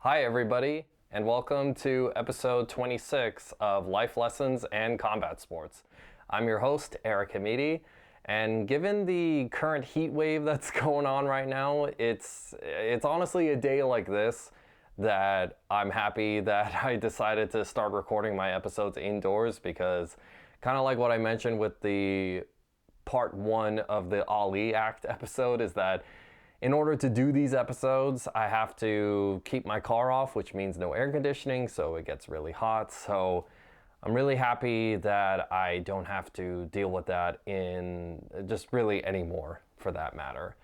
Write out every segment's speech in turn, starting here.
Hi everybody, and welcome to episode 26 of Life Lessons and Combat Sports. I'm your host, Eric Hamidi, and given the current heat wave that's going on right now, it's honestly a day like this that I'm happy that I decided to start recording my episodes indoors, because kind of like what I mentioned with the part one of the Ali Act episode is that in order to do these episodes, I have to keep my car off, which means no air conditioning, so it gets really hot. So I'm really happy that I don't have to deal with that in just really anymore, for that matter.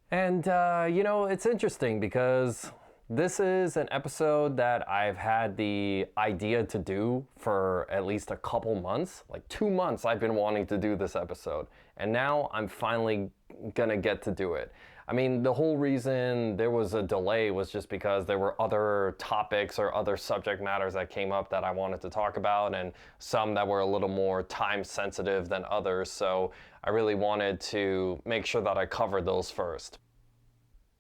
And, it's interesting because this is an episode that I've had the idea to do for at least a couple months. Like 2 months I've been wanting to do this episode, and now I'm finally gonna get to do it. I mean, the whole reason there was a delay was just because there were other topics or other subject matters that came up that I wanted to talk about, and some that were a little more time sensitive than others, so I really wanted to make sure that I covered those first.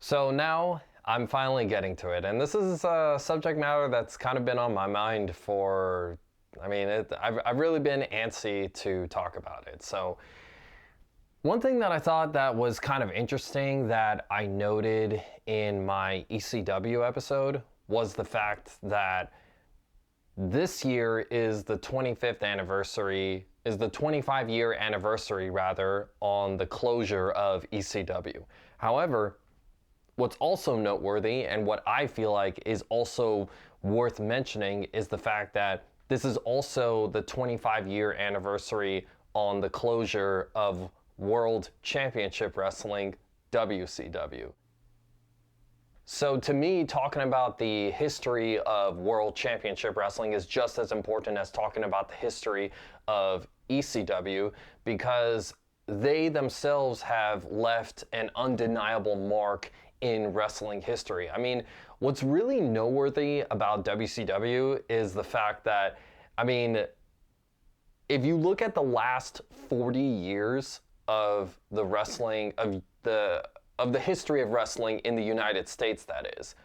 So now I'm finally getting to it, and this is a subject matter that's kind of been on my mind for, I've really been antsy to talk about it. So one thing that I thought that was kind of interesting that I noted in my ECW episode was the fact that this year is the 25-year anniversary rather, on the closure of ECW. However, what's also noteworthy, and what I feel like is also worth mentioning, is the fact that this is also the 25-year anniversary on the closure of World Championship Wrestling, WCW. So to me, talking about the history of World Championship Wrestling is just as important as talking about the history of ECW, because they themselves have left an undeniable mark in wrestling history. I mean, what's really noteworthy about WCW is the fact that, if you look at the last 40 years of the wrestling, of the history of wrestling in the United States, that is,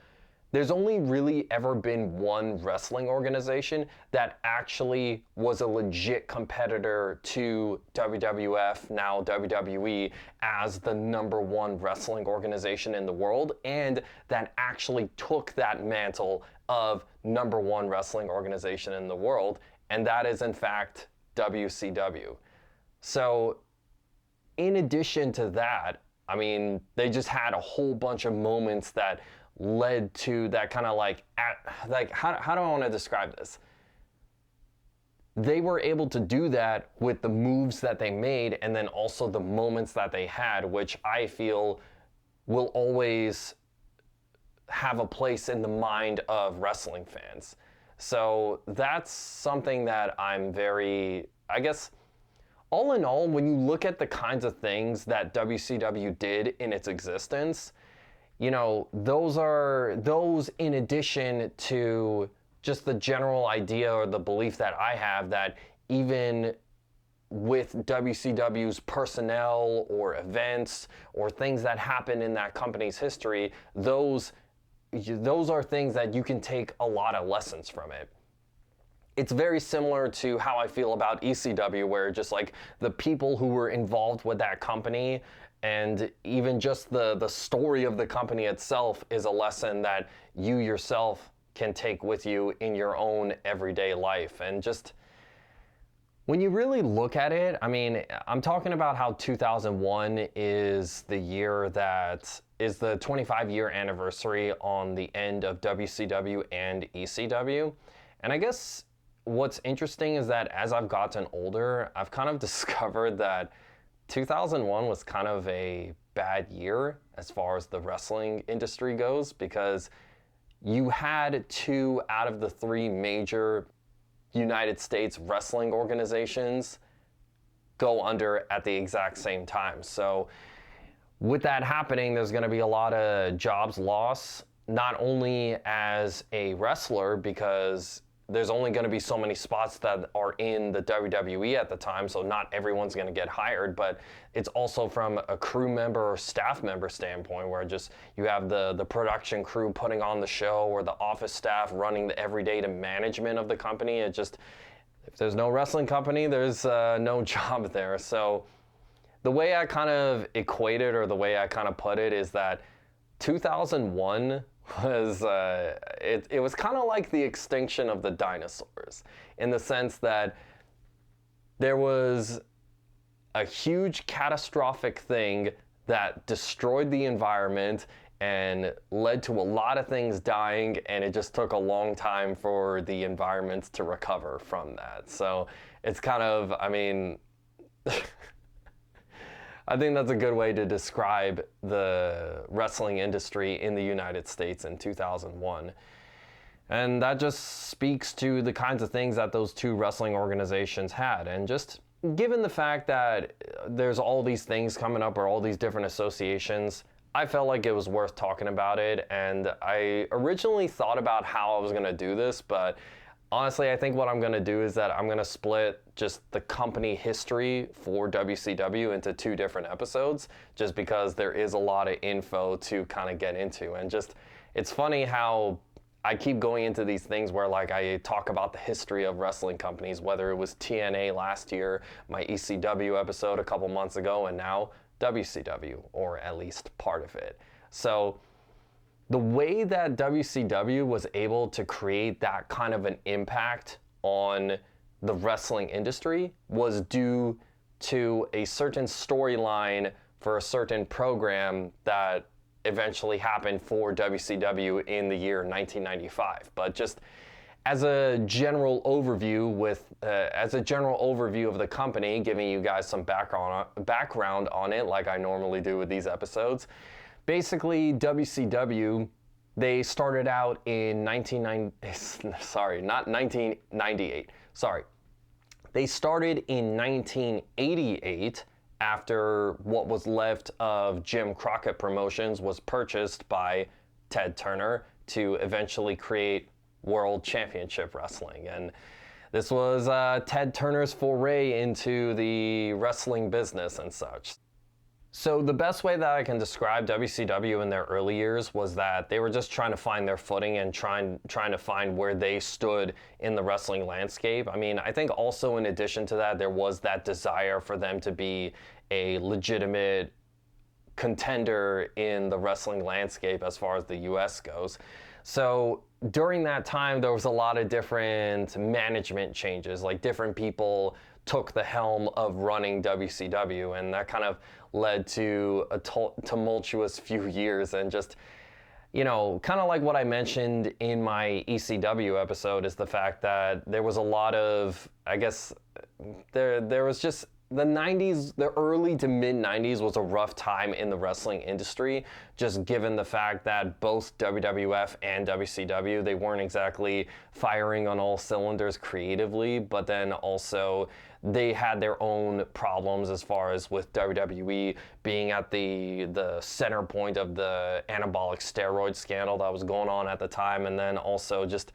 there's only really ever been one wrestling organization that actually was a legit competitor to WWF, now WWE, as the #1 wrestling organization in the world, and that actually took that mantle of #1 wrestling organization in the world, and that is in fact WCW. So in addition to that, they just had a whole bunch of moments that led to that kind of how do I want to describe this? They were able to do that with the moves that they made, and then also the moments that they had, which I feel will always have a place in the mind of wrestling fans. So that's something that I'm very, all in all, when you look at the kinds of things that WCW did in its existence, those in addition to just the general idea or the belief that I have that even with WCW's personnel or events or things that happen in that company's history, those are things that you can take a lot of lessons from it. It's very similar to how I feel about ECW, where just like the people who were involved with that company and even just the story of the company itself is a lesson that you yourself can take with you in your own everyday life. And just when you really look at it, I'm talking about how 2001 is the year that is the 25-year anniversary on the end of WCW and ECW. And I guess what's interesting is that as I've gotten older, I've kind of discovered that 2001 was kind of a bad year as far as the wrestling industry goes, because you had 2 out of the 3 major United States wrestling organizations go under at the exact same time. So with that happening, there's going to be a lot of jobs lost, not only as a wrestler, because there's only going to be so many spots that are in the WWE at the time, so not everyone's going to get hired, but it's also from a crew member or staff member standpoint, where just you have the production crew putting on the show, or the office staff running the everyday to management of the company. It just, if there's no wrestling company, there's no job there. So the way I kind of equate it, or the way I kind of put it, is that 2001 was, it was kind of like the extinction of the dinosaurs, in the sense that there was a huge catastrophic thing that destroyed the environment and led to a lot of things dying, and it just took a long time for the environments to recover from that. So it's kind of, I mean, I think that's a good way to describe the wrestling industry in the United States in 2001. And that just speaks to the kinds of things that those two wrestling organizations had. And just given the fact that there's all these things coming up, or all these different associations, I felt like it was worth talking about it. And I originally thought about how I was going to do this, but honestly, I think what I'm going to do is that I'm going to split just the company history for WCW into 2 different episodes, just because there is a lot of info to kind of get into. And just, it's funny how I keep going into these things where, like, I talk about the history of wrestling companies, whether it was TNA last year, my ECW episode a couple months ago, and now WCW, or at least part of it. So the way that WCW was able to create that kind of an impact on the wrestling industry was due to a certain storyline for a certain program that eventually happened for WCW in the year 1995. But just as a general overview of the company, giving you guys some background on it, like I normally do with these episodes. Basically, WCW, they started out in 1998. They started in 1988, after what was left of Jim Crockett Promotions was purchased by Ted Turner to eventually create World Championship Wrestling. And this was Ted Turner's foray into the wrestling business and such. So the best way that I can describe WCW in their early years was that they were just trying to find their footing and trying to find where they stood in the wrestling landscape. I mean, I think also in addition to that, there was that desire for them to be a legitimate contender in the wrestling landscape as far as the US goes. So during that time, there was a lot of different management changes, like different people took the helm of running WCW, and that kind of led to a tumultuous few years. And just, you know, kind of like what I mentioned in my ECW episode, is the fact that there was a lot of, I guess, there was just, the 90s, the early to mid 90s was a rough time in the wrestling industry, just given the fact that both WWF and WCW, they weren't exactly firing on all cylinders creatively, but then also they had their own problems as far as with WWE being at the center point of the anabolic steroid scandal that was going on at the time, and then also just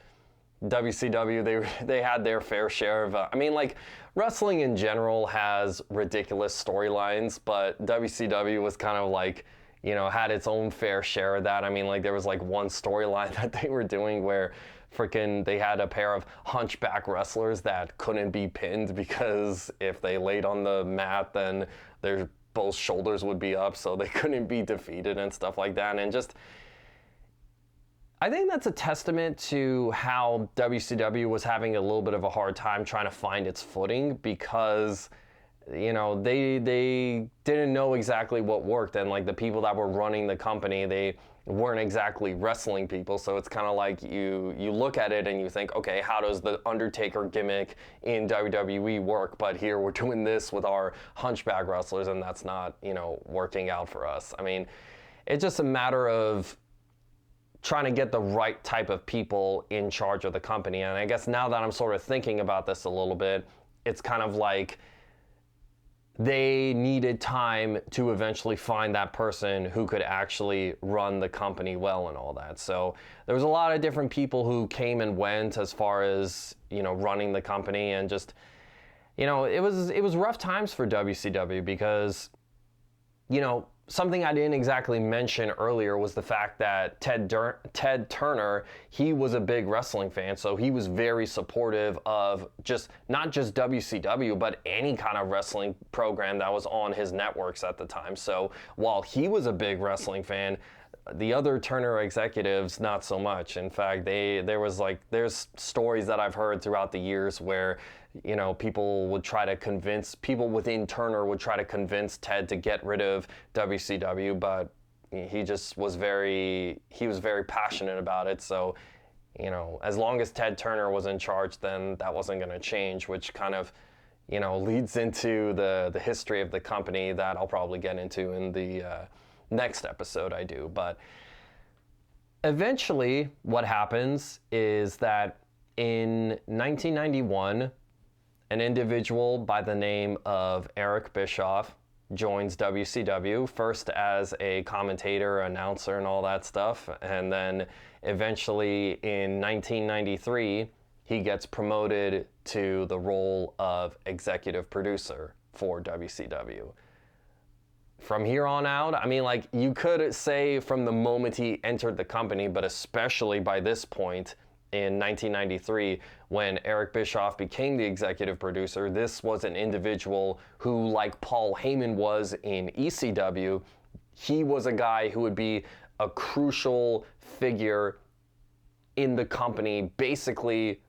WCW, they had their fair share of, I mean, like, wrestling in general has ridiculous storylines, but WCW was kind of like, you know, had its own fair share of that. I mean, like, there was like one storyline that they were doing where freaking they had a pair of hunchback wrestlers that couldn't be pinned because if they laid on the mat, then their both shoulders would be up, so they couldn't be defeated and stuff like that. And just, I think that's a testament to how WCW was having a little bit of a hard time trying to find its footing, because, you know, they didn't know exactly what worked, and like the people that were running the company, they weren't exactly wrestling people. So it's kind of like you look at it and you think, okay, how does the Undertaker gimmick in WWE work? But here we're doing this with our hunchback wrestlers, and that's not, you know, working out for us. I mean, it's just a matter of trying to get the right type of people in charge of the company. And I guess now that I'm sort of thinking about this a little bit, it's kind of like they needed time to eventually find that person who could actually run the company well and all that. So there was a lot of different people who came and went as far as, running the company, and just, it was rough times for WCW because, something I didn't exactly mention earlier was the fact that Ted Turner, he was a big wrestling fan, so he was very supportive of not just WCW, but any kind of wrestling program that was on his networks at the time. So while he was a big wrestling fan, the other Turner executives, not so much. In fact, there's stories that I've heard throughout the years where, people within Turner would try to convince Ted to get rid of WCW, but he was very passionate about it. So, as long as Ted Turner was in charge, then that wasn't going to change, which kind of, leads into the history of the company that I'll probably get into in the next episode I do. But eventually what happens is that in 1991, an individual by the name of Eric Bischoff joins WCW, first as a commentator, announcer, and all that stuff, and then eventually in 1993 he gets promoted to the role of executive producer for WCW. From here on out, you could say from the moment he entered the company, but especially by this point in 1993, when Eric Bischoff became the executive producer, this was an individual who, like Paul Heyman was in ECW, he was a guy who would be a crucial figure in the company, basically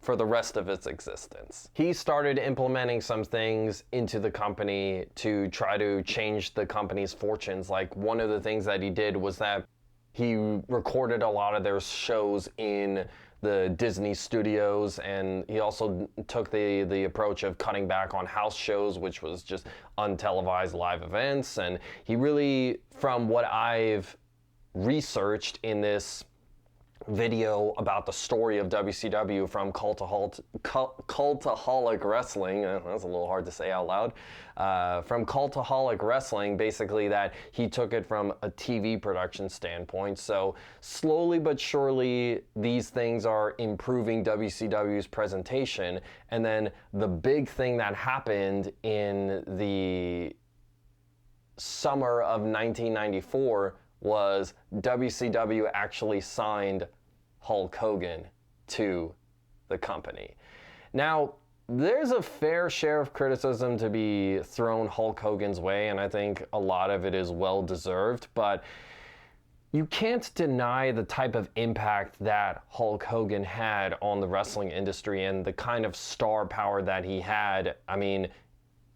for the rest of its existence. He started implementing some things into the company to try to change the company's fortunes. Like, one of the things that he did was that he recorded a lot of their shows in the Disney studios, and he also took the approach of cutting back on house shows, which was just untelevised live events. And he really, from what I've researched in this video about the story of WCW from Cultaholic Wrestling, that's a little hard to say out loud, from Cultaholic Wrestling, basically that he took it from a TV production standpoint. So slowly but surely these things are improving WCW's presentation. And then the big thing that happened in the summer of 1994 was WCW actually signed Hulk Hogan to the company. Now, there's a fair share of criticism to be thrown Hulk Hogan's way, and I think a lot of it is well-deserved, but you can't deny the type of impact that Hulk Hogan had on the wrestling industry and the kind of star power that he had.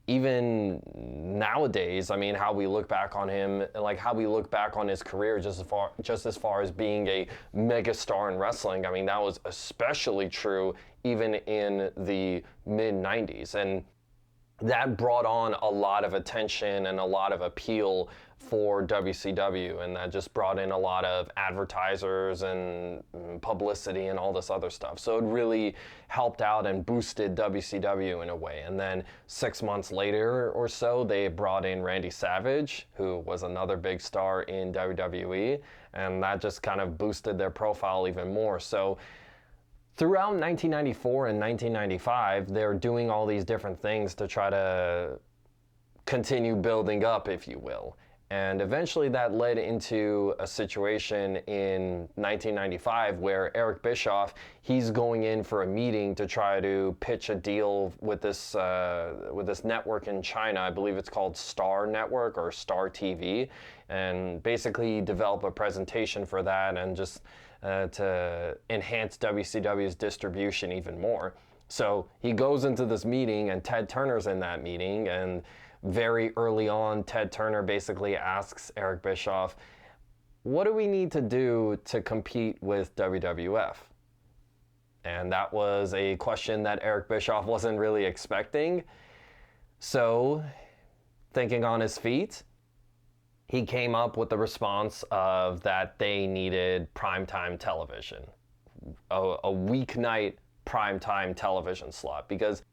Even nowadays, how we look back on him, like how we look back on his career just as far as being a megastar in wrestling, that was especially true even in the mid-90s. And that brought on a lot of attention and a lot of appeal for WCW, and that just brought in a lot of advertisers and publicity and all this other stuff. So it really helped out and boosted WCW in a way. And then 6 months later or so, they brought in Randy Savage, who was another big star in WWE, and that just kind of boosted their profile even more. So throughout 1994 and 1995, they're doing all these different things to try to continue building up, if you will. And eventually that led into a situation in 1995 where Eric Bischoff, he's going in for a meeting to try to pitch a deal with this network in China. I believe it's called Star Network or Star TV, and basically develop a presentation for that and just to enhance WCW's distribution even more. So he goes into this meeting, and Ted Turner's in that meeting, and very early on, Ted Turner basically asks Eric Bischoff, what do we need to do to compete with WWF? And that was a question that Eric Bischoff wasn't really expecting. So, thinking on his feet, he came up with the response of that they needed primetime television, a weeknight primetime television slot, because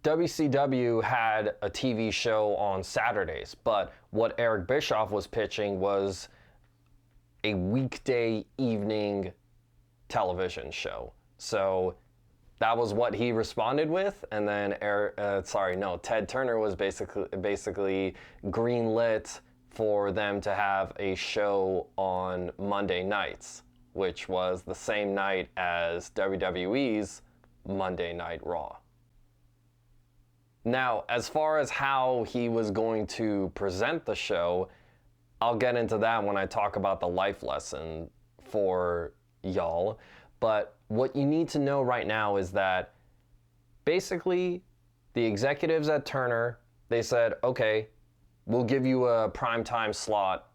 WCW had a TV show on Saturdays, but what Eric Bischoff was pitching was a weekday evening television show. So that was what he responded with, and then Ted Turner was basically greenlit for them to have a show on Monday nights, which was the same night as WWE's Monday Night Raw. Now, as far as how he was going to present the show, I'll get into that when I talk about the life lesson for y'all. But what you need to know right now is that basically the executives at Turner, they said, okay, we'll give you a primetime slot,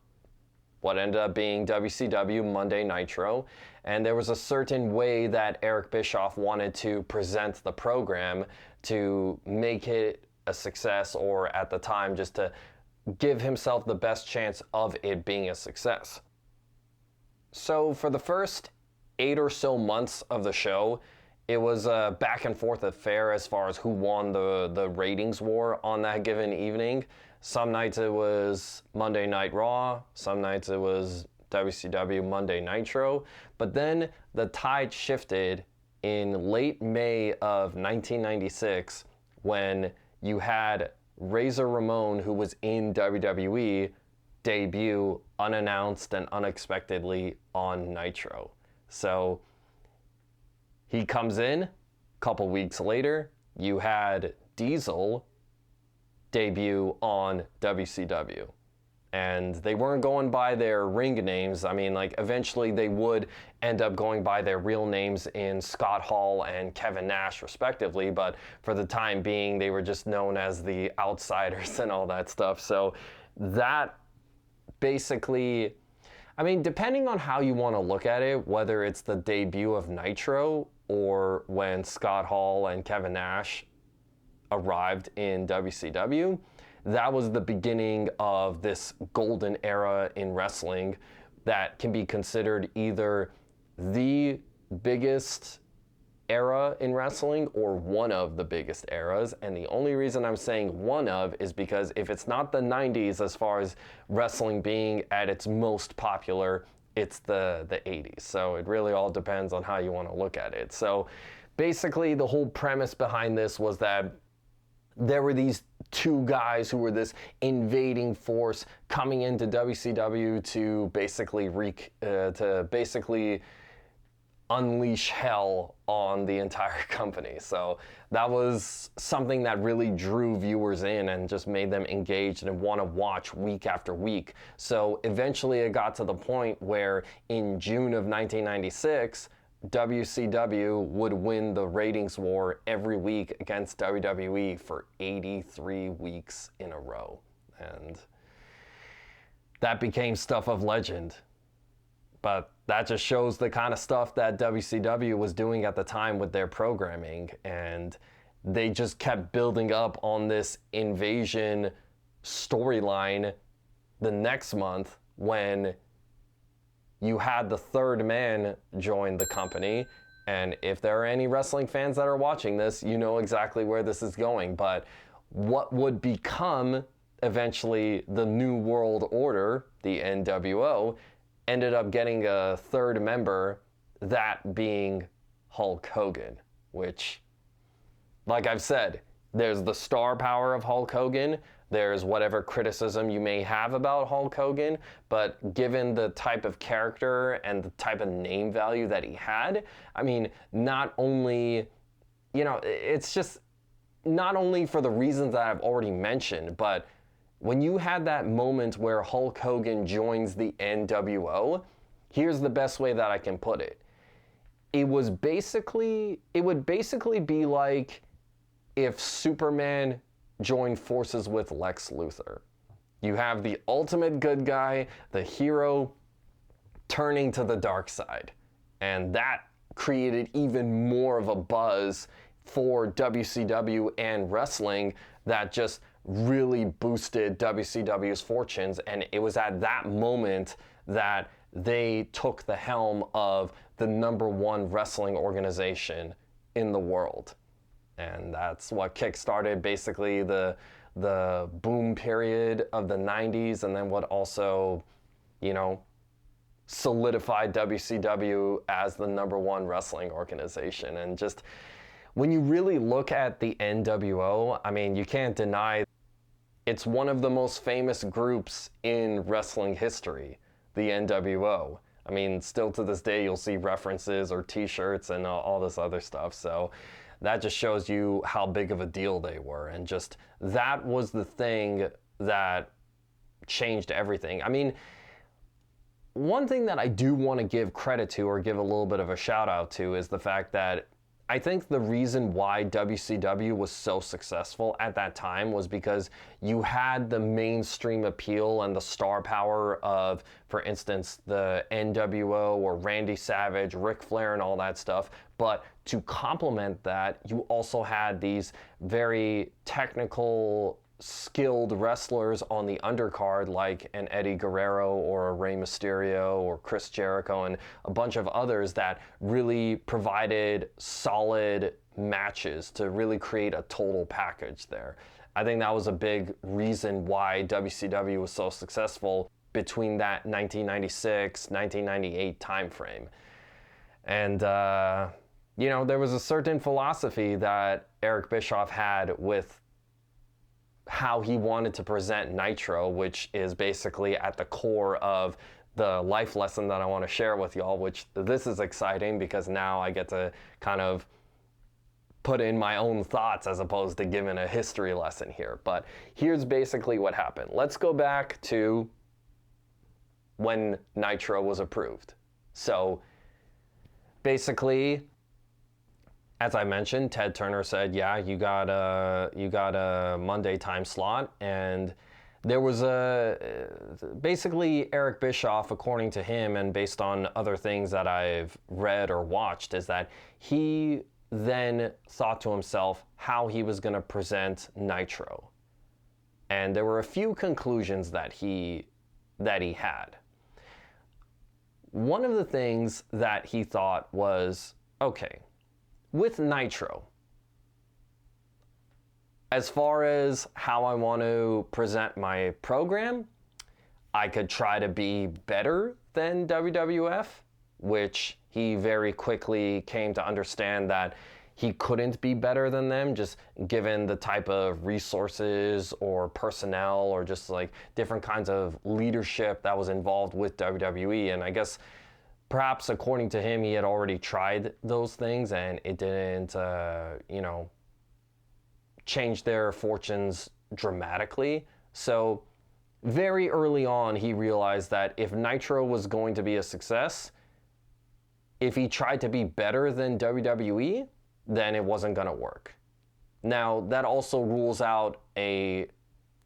what ended up being WCW Monday Nitro, and there was a certain way that Eric Bischoff wanted to present the program to make it a success, or at the time just to give himself the best chance of it being a success. So for the first 8 or so months of the show, it was a back and forth affair as far as who won the ratings war on that given evening. Some nights it was Monday Night Raw, some nights it was WCW Monday Nitro, but then the tide shifted in late May of 1996 when you had Razor Ramon, who was in WWE, debut unannounced and unexpectedly on Nitro. So he comes in, a couple weeks later, you had Diesel debut on WCW. And they weren't going by their ring names. I mean, like, eventually they would end up going by their real names in Scott Hall and Kevin Nash, respectively. But for the time being, they were just known as the Outsiders and all that stuff. So that basically, I mean, depending on how you want to look at it, whether it's the debut of Nitro or when Scott Hall and Kevin Nash arrived in WCW, that was the beginning of this golden era in wrestling that can be considered either the biggest era in wrestling or one of the biggest eras. And the only reason I'm saying one of is because if it's not the 90s as far as wrestling being at its most popular, it's the 80s. So it really all depends on how you want to look at it. So basically the whole premise behind this was that there were these two guys who were this invading force coming into WCW to basically unleash hell on the entire company. So that was something that really drew viewers in and just made them engaged and want to watch week after week. So eventually it got to the point where in June of 1996, WCW would win the ratings war every week against WWE for 83 weeks in a row. And that became stuff of legend. But that just shows the kind of stuff that WCW was doing at the time with their programming. And they just kept building up on this invasion storyline the next month when you had the third man join the company. And if there are any wrestling fans that are watching this, you know exactly where this is going. But what would become eventually the New World Order, the NWO, ended up getting a third member, that being Hulk Hogan, which, like I've said, there's the star power of Hulk Hogan, there's whatever criticism you may have about Hulk Hogan, but given the type of character and the type of name value that he had, I mean, not only, it's just not only for the reasons that I've already mentioned, but when you had that moment where Hulk Hogan joins the NWO, here's the best way that I can put it. It would basically be like if Superman joined forces with Lex Luthor. You have the ultimate good guy, the hero, turning to the dark side. And that created even more of a buzz for WCW and wrestling that just really boosted WCW's fortunes. And it was at that moment that they took the helm of the #1 wrestling organization in the world. And that's what kickstarted basically the boom period of the 90s, and then what also, you know, solidified WCW as the #1 wrestling organization. And just when you really look at the NWO, I mean, you can't deny it's one of the most famous groups in wrestling history, the NWO. I mean, still to this day, you'll see references or t-shirts and all this other stuff. So that just shows you how big of a deal they were. And just that was the thing that changed everything. I mean, one thing that I do want to give credit to or give a little bit of a shout out to is the fact that I think the reason why WCW was so successful at that time was because you had the mainstream appeal and the star power of, for instance, the NWO or Randy Savage, Ric Flair, and all that stuff. But to complement that, you also had these very technical, skilled wrestlers on the undercard like an Eddie Guerrero or a Rey Mysterio or Chris Jericho and a bunch of others that really provided solid matches to really create a total package there. I think that was a big reason why WCW was so successful between that 1996, 1998 time frame. And, you know, there was a certain philosophy that Eric Bischoff had with how he wanted to present Nitro, which is basically at the core of the life lesson that I want to share with y'all, which this is exciting because now I get to kind of put in my own thoughts as opposed to giving a history lesson here. But here's basically what happened. Let's go back to when Nitro was approved. So basically, as I mentioned, Ted Turner said, yeah, you got a Monday time slot. And there was basically Eric Bischoff, according to him, and based on other things that I've read or watched, is that he then thought to himself how he was going to present Nitro. And there were a few conclusions that he had. One of the things that he thought was, okay, with Nitro, as far as how I want to present my program, I could try to be better than WWF, which he very quickly came to understand that he couldn't be better than them, just given the type of resources or personnel or just like different kinds of leadership that was involved with WWE. And I guess perhaps according to him, he had already tried those things and it didn't, change their fortunes dramatically. So very early on, he realized that if Nitro was going to be a success, if he tried to be better than WWE, then it wasn't going to work. Now, that also rules out the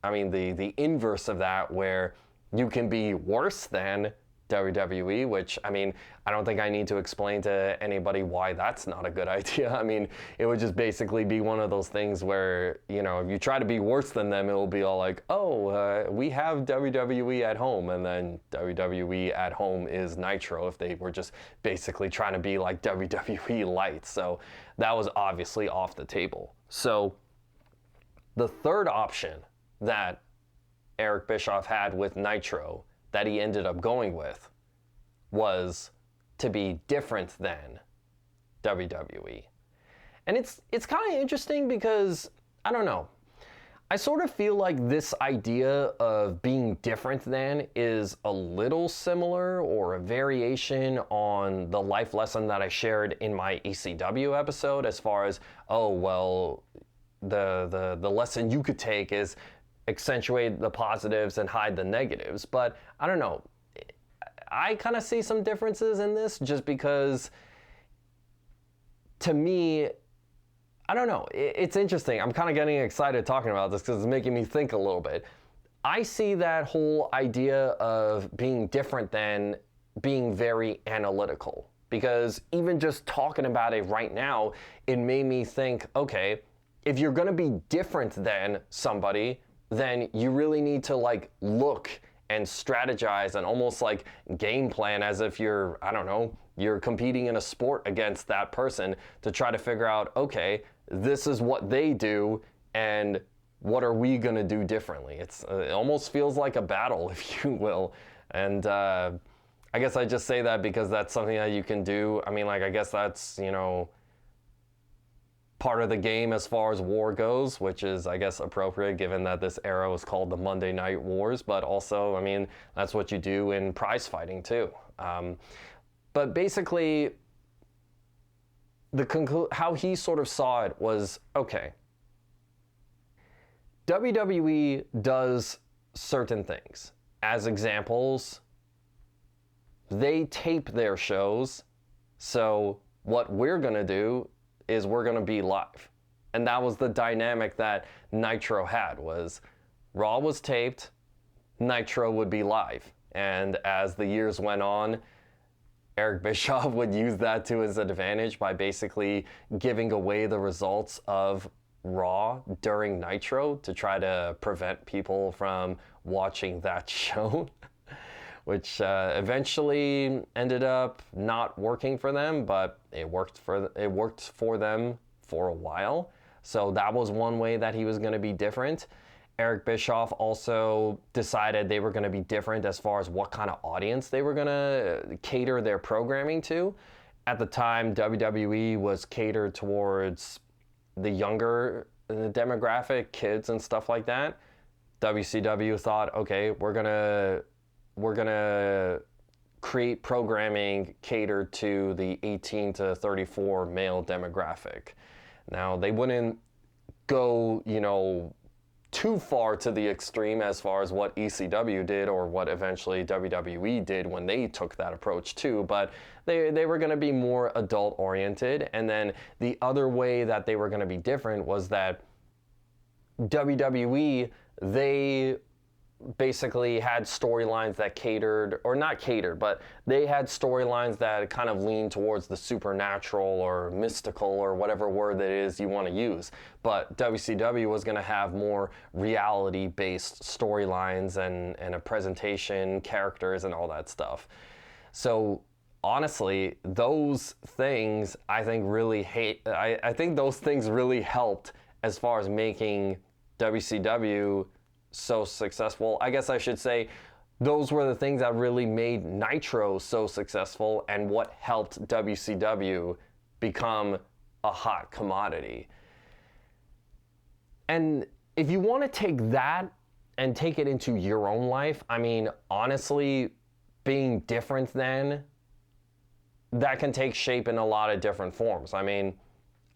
inverse of that, where you can be worse than WWE, which, I mean, I don't think I need to explain to anybody why that's not a good idea. I mean, it would just basically be one of those things where, you know, if you try to be worse than them, it will be all like, we have WWE at home, and then WWE at home is Nitro if they were just basically trying to be like WWE light. So that was obviously off the table. So the third option that Eric Bischoff had with Nitro that he ended up going with was to be different than WWE. And it's kind of interesting because, I don't know, I sort of feel like this idea of being different than is a little similar or a variation on the life lesson that I shared in my ECW episode, as far as, the lesson you could take is accentuate the positives and hide the negatives. But I don't know, I kind of see some differences in this just because, to me, I don't know, it's interesting. I'm kind of getting excited talking about this because it's making me think a little bit. I see that whole idea of being different than being very analytical, because even just talking about it right now, it made me think, okay, if you're going to be different than somebody, then you really need to like look and strategize and almost like game plan as if you're, I don't know, you're competing in a sport against that person to try to figure out, okay, this is what they do, and what are we going to do differently? It almost feels like a battle, if you will. And I guess I just say that because that's something that you can do. I mean, like, I guess that's, part of the game as far as war goes, which is, I guess, appropriate given that this era was called the Monday Night Wars. But also, I mean, that's what you do in prize fighting too. But basically, how he sort of saw it was, okay, WWE does certain things. As examples, they tape their shows, so what we're going to do is we're going to be live. And that was the dynamic that Nitro had, was Raw was taped, Nitro would be live. And as the years went on, Eric Bischoff would use that to his advantage by basically giving away the results of Raw during Nitro to try to prevent people from watching that show, which eventually ended up not working for them, but it worked for them for a while. So that was one way that he was going to be different. Eric Bischoff also decided they were going to be different as far as what kind of audience they were going to cater their programming to. At the time, WWE was catered towards the younger demographic, kids and stuff like that. WCW thought, okay, we're gonna create programming catered to the 18 to 34 male demographic. Now, they wouldn't go, too far to the extreme as far as what ECW did or what eventually WWE did when they took that approach too, but they were going to be more adult oriented. And then the other way that they were going to be different was that WWE, they basically had storylines that catered, or not catered, but they had storylines that kind of leaned towards the supernatural or mystical or whatever word that is you want to use. But WCW was going to have more reality-based storylines and a presentation, characters, and all that stuff. So honestly, those things I think I think those things really helped as far as making WCW so successful. I guess I should say those were the things that really made Nitro so successful and what helped WCW become a hot commodity. And if you want to take that and take it into your own life, I mean, honestly, being different then, that can take shape in a lot of different forms. I mean,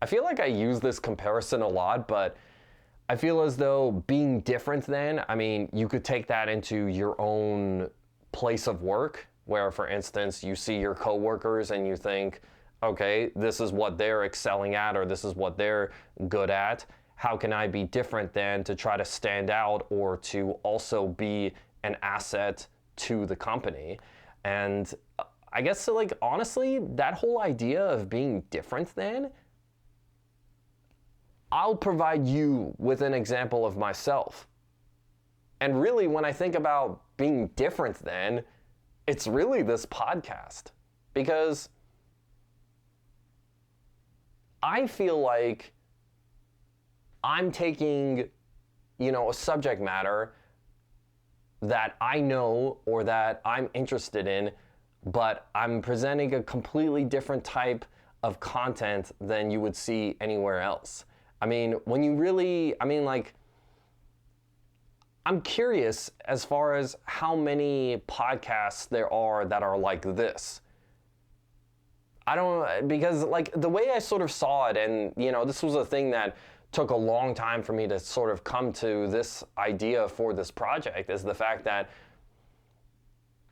I feel like I use this comparison a lot, but I feel as though being different then, I mean, you could take that into your own place of work, where, for instance, you see your coworkers and you think, okay, this is what they're excelling at, or this is what they're good at. How can I be different then to try to stand out or to also be an asset to the company? And I guess, like, honestly, that whole idea of being different then, I'll provide you with an example of myself. And really, when I think about being different then, it's really this podcast. Because I feel like I'm taking, a subject matter that I know or that I'm interested in, but I'm presenting a completely different type of content than you would see anywhere else. I mean, when you really, I'm curious as far as how many podcasts there are that are like this. Because like the way I sort of saw it, and this was a thing that took a long time for me to sort of come to this idea for this project, is the fact that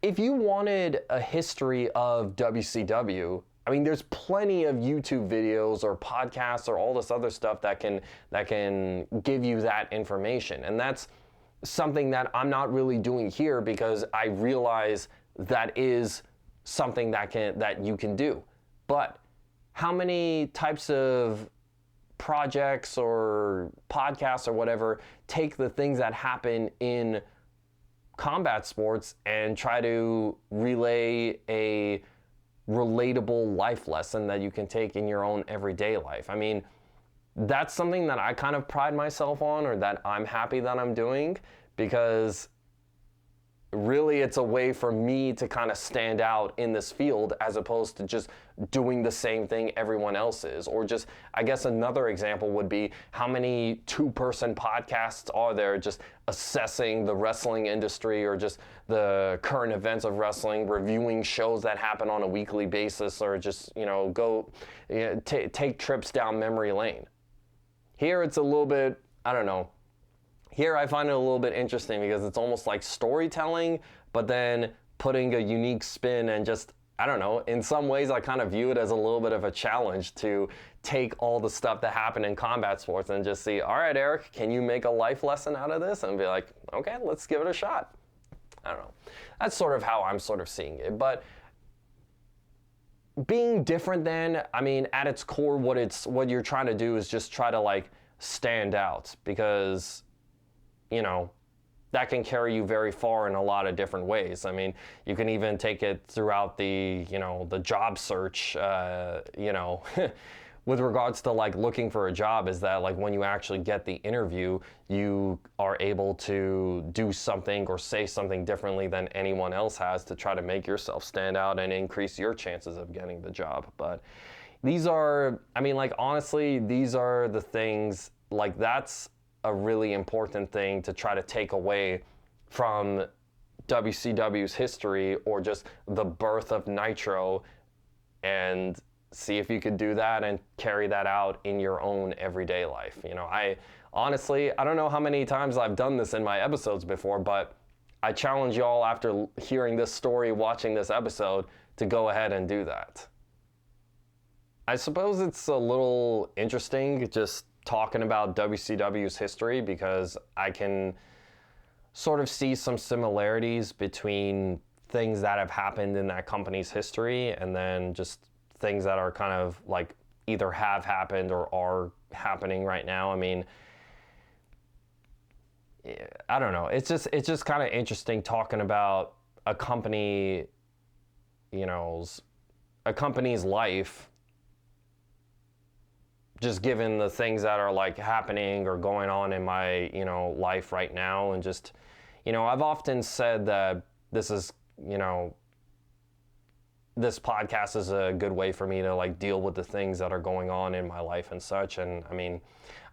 if you wanted a history of WCW, I mean, there's plenty of YouTube videos or podcasts or all this other stuff that can give you that information. And that's something that I'm not really doing here, because I realize that is something that you can do. But how many types of projects or podcasts or whatever take the things that happen in combat sports and try to relay a relatable life lesson that you can take in your own everyday life? I mean, that's something that I kind of pride myself on, or that I'm happy that I'm doing, because really it's a way for me to kind of stand out in this field, as opposed to just doing the same thing everyone else is. Or just, I guess another example would be, how many two-person podcasts are there just assessing the wrestling industry, or just the current events of wrestling, reviewing shows that happen on a weekly basis, or just, take trips down memory lane. Here it's a little bit, I don't know. Here I find it a little bit interesting, because it's almost like storytelling, but then putting a unique spin, and just, I don't know, in some ways I kind of view it as a little bit of a challenge to take all the stuff that happened in combat sports and just see, all right, Eric, can you make a life lesson out of this? And be like, okay, let's give it a shot. I don't know. That's sort of how I'm sort of seeing it. But being different than, I mean, at its core, what you're trying to do is just try to like stand out, because that can carry you very far in a lot of different ways. I mean, you can even take it throughout the job search, with regards to like looking for a job, is that like when you actually get the interview, you are able to do something or say something differently than anyone else has, to try to make yourself stand out and increase your chances of getting the job. But these are, I mean, like, honestly, these are the things, like, that's a really important thing to try to take away from WCW's history, or just the birth of Nitro, and see if you could do that and carry that out in your own everyday life. I honestly, I don't know how many times I've done this in my episodes before, but I challenge y'all, after hearing this story, watching this episode, to go ahead and do that. I suppose it's a little interesting just talking about WCW's history, because I can sort of see some similarities between things that have happened in that company's history, and then just things that are kind of like either have happened or are happening right now. I mean, I don't know. It's just kind of interesting talking about a company, a company's life, just given the things that are like happening or going on in my, life right now. And just, I've often said that this is, this podcast is a good way for me to like deal with the things that are going on in my life and such. And I mean,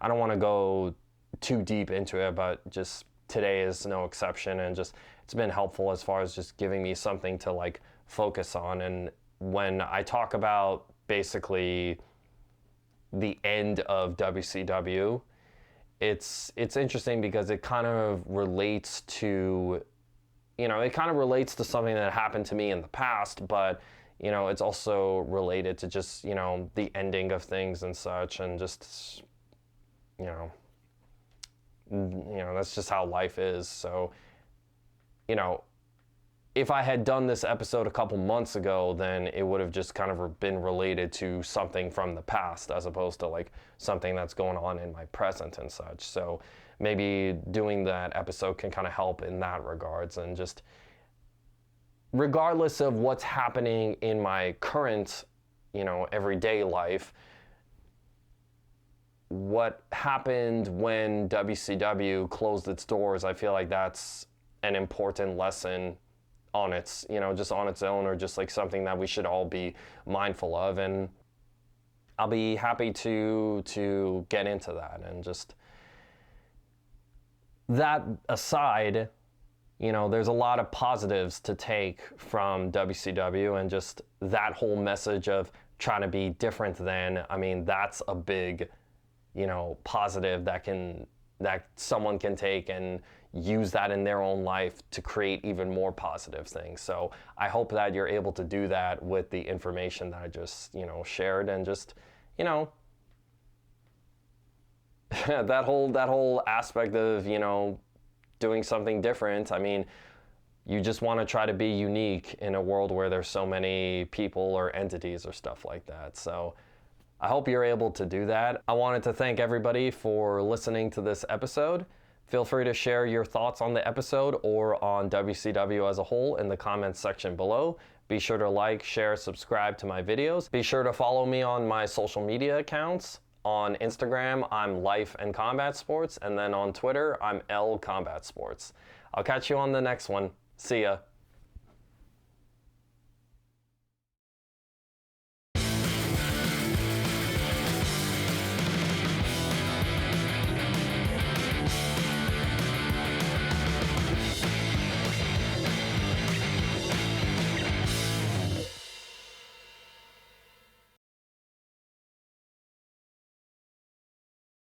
I don't want to go too deep into it, but just today is no exception. And just, it's been helpful as far as just giving me something to like focus on. And when I talk about basically the end of WCW, it's interesting, because it kind of relates to, something that happened to me in the past, but it's also related to just, the ending of things and such, and just, that's just how life is. So, if I had done this episode a couple months ago, then it would have just kind of been related to something from the past, as opposed to like something that's going on in my present and such. So maybe doing that episode can kind of help in that regards. And just regardless of what's happening in my current, everyday life, what happened when WCW closed its doors, I feel like that's an important lesson on its, just on its own, or just like something that we should all be mindful of. And I'll be happy to get into that. And just that aside, there's a lot of positives to take from WCW, and just that whole message of trying to be different than, I mean, that's a big, positive that someone can take and use that in their own life to create even more positive things. So I hope that you're able to do that with the information that I just, shared, and just, that whole aspect of, doing something different. I mean, you just want to try to be unique in a world where there's so many people or entities or stuff like that. So I hope you're able to do that. I wanted to thank everybody for listening to this episode. Feel free to share your thoughts on the episode or on WCW as a whole in the comments section below. Be sure to like, share, subscribe to my videos. Be sure to follow me on my social media accounts On Instagram, I'm Life and Combat Sports, and then on Twitter, I'm L Combat Sports. I'll catch you on the next one. See ya.